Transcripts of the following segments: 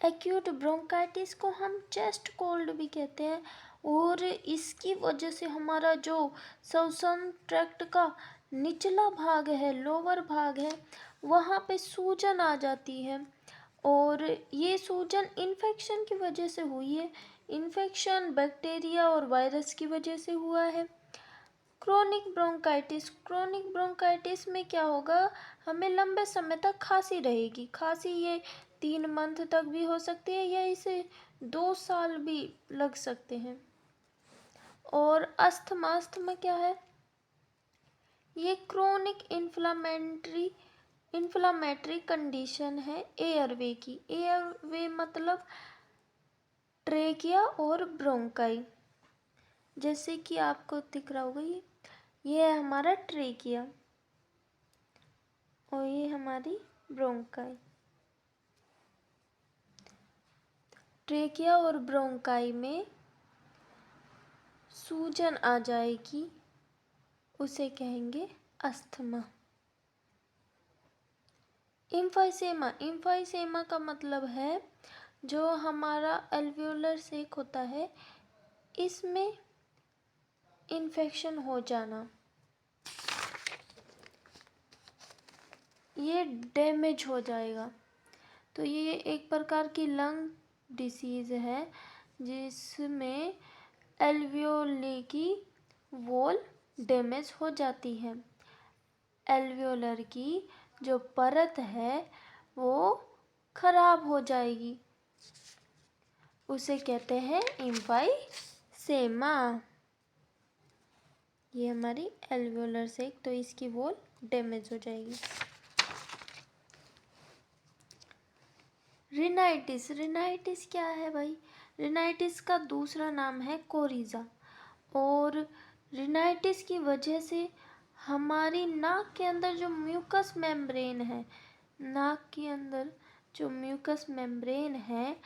Acute bronchitis को हम chest cold भी कहते हैं और इसकी वजह से हमारा जो श्वसन ट्रैक्ट का निचला भाग है, लोअर भाग है, वहाँ पे सूजन आ जाती है और ये सूजन इन्फेक्शन की वजह से हुई है। इन्फेक्शन बैक्टीरिया और वायरस की वजह से हुआ है। क्रोनिक ब्रोंकाइटिस में क्या होगा, हमें लंबे समय तक खांसी रहेगी। खांसी ये 3 मंथ तक भी हो सकती है या इसे 2 साल भी लग सकते हैं। और अस्थमा क्या है, ये क्रोनिक इन्फ्लामेटरी कंडीशन है एयरवे की। एयरवे मतलब ट्रेकिया और ब्रोंकाई। जैसे कि आपको दिख रहा होगा, ये है हमारा ट्रेकिया और ये हमारी ब्रोंकाई। ट्रेकिया और ब्रोंकाई में सूजन आ जाएगी, उसे कहेंगे अस्थमा। इम्फाइसेमा का मतलब है जो हमारा एल्वियोलर सेक होता है, इसमें इन्फेक्शन हो जाना, ये डैमेज हो जाएगा। तो ये एक प्रकार की लंग डिसीज़ है जिसमें एल्वियोली की वॉल डैमेज हो जाती है। एल्वियोलर की जो परत है वो खराब हो जाएगी, उसे कहते हैं इम्फाइसेमा। ये हमारी एल्वियोलर से तो इसकी वॉल डैमेज हो जाएगी। रिनाइटिस क्या है भाई? रिनाइटिस का दूसरा नाम है कोरिजा और रिनाइटिस की वजह से हमारी नाक के अंदर जो म्यूकस मेम्ब्रेन है, नाक के अंदर जो म्यूकस मेम्ब्रेन है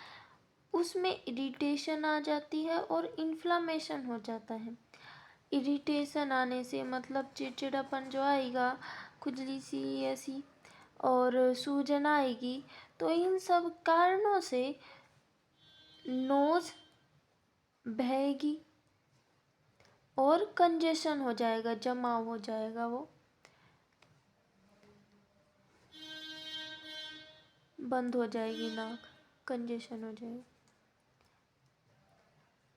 उसमें इरिटेशन आ जाती है और इन्फ्लामेशन हो जाता है। इरिटेशन आने से मतलब चिड़चिड़ापन जो आएगा, खुजली सी ऐसी और सूजन आएगी, तो इन सब कारणों से नोज बहेगी और कंजेशन हो जाएगा, जमाव हो जाएगा, वो बंद हो जाएगी नाक, कंजेशन हो जाएगी।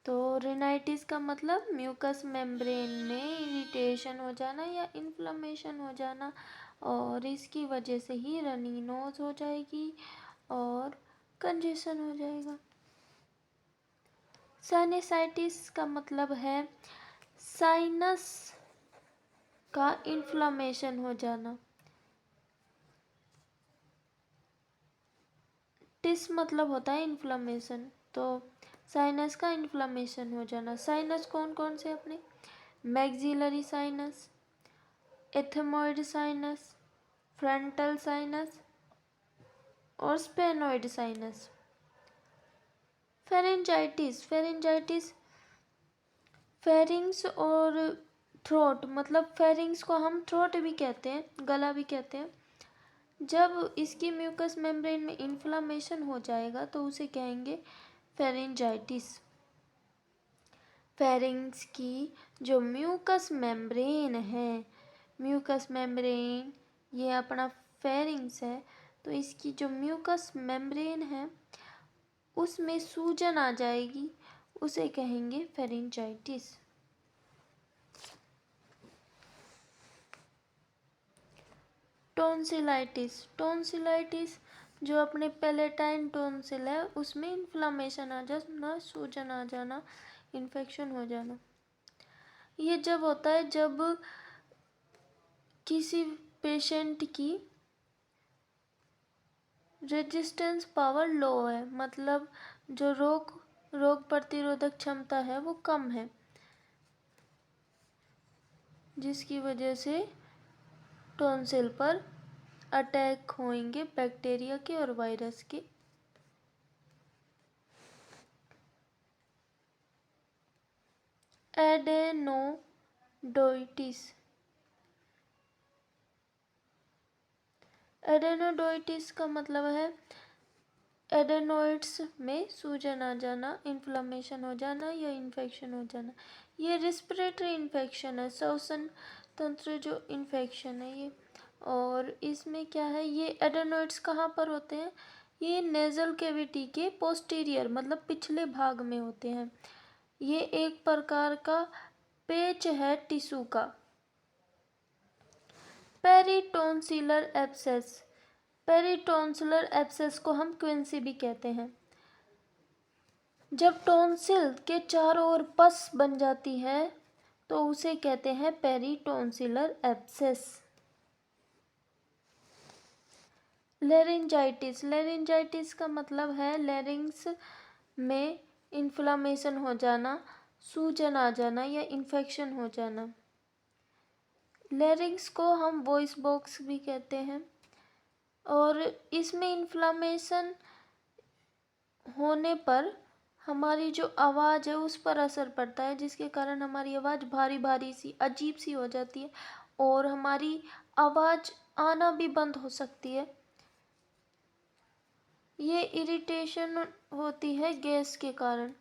तो रिनाइटिस का मतलब म्यूकस मेम्ब्रेन में इरिटेशन हो जाना या इन्फ्लेमेशन हो जाना और इसकी वजह से ही रनी नोज हो जाएगी और कंजेशन हो जाएगा। साइनसाइटिस का मतलब है साइनस का इन्फ्लेमेशन हो जाना। टिस मतलब होता है इन्फ्लेमेशन, तो साइनस का इन्फ्लेमेशन हो जाना। साइनस कौन कौन से अपने? Maxillary sinus, ethmoid sinus, frontal sinus और स्पेनोइड साइनस। फेरेंजाइटिस फेरिंग्स और थ्रोट, मतलब फेरिंग्स को हम थ्रोट भी कहते हैं, गला भी कहते हैं। जब इसकी म्यूकस मेम्ब्रेन में इन्फ्लामेशन हो जाएगा तो उसे कहेंगे फेरेंजाइटिस। फेरिंग्स की जो म्यूकस मेम्ब्रेन है, म्यूकस मेम्ब्रेन ये अपना फेरिंग्स है, तो इसकी जो म्यूकस मेम्ब्रेन है उसमें सूजन आ जाएगी, उसे कहेंगे फेरेंजाइटिस। टॉन्सिलाइटिस जो अपने पैलेटाइन टॉन्सिल है उसमें इन्फ्लामेशन आ जाना, सूजन आ जाना, इन्फेक्शन हो जाना। ये जब होता है जब किसी पेशेंट की रेजिस्टेंस पावर लो है, मतलब जो रोग प्रतिरोधक क्षमता है वो कम है, जिसकी वजह से टॉन्सिल पर अटैक होंगे बैक्टीरिया के और वायरस के। एडेनोडोइटिस का मतलब है एडेनोइड्स में सूजन आ जाना, इन्फ्लामेशन हो जाना या इन्फेक्शन हो जाना। ये रिस्पिरेटरी इन्फेक्शन है, श्वसन तंत्र जो इन्फेक्शन है ये। और इसमें क्या है, ये एडेनोइड्स कहाँ पर होते हैं, ये नेज़ल कैविटी के पोस्टीरियर मतलब पिछले भाग में होते हैं। ये एक प्रकार का पेच है टिश्यू का। पेरिटोन्सिलर एब्सेस, पेरिटोन्सिलर एब्सेस को हम क्विंसी भी कहते हैं। जब टॉन्सिल के चारों ओर पस बन जाती है तो उसे कहते हैं पेरिटोन्सिलर एब्सेस। लेरिंजाइटिस, लेरिंजाइटिस का मतलब है लेरिंग्स में इन्फ्लामेशन हो जाना, सूजन आ जाना या इन्फेक्शन हो जाना। लेरिंग्स को हम वॉइस बॉक्स भी कहते हैं और इसमें इन्फ्लामेशन होने पर हमारी जो आवाज़ है उस पर असर पड़ता है, जिसके कारण हमारी आवाज़ भारी भारी सी अजीब सी हो जाती है और हमारी आवाज़ आना भी बंद हो सकती है। ये इरिटेशन होती है गैस के कारण।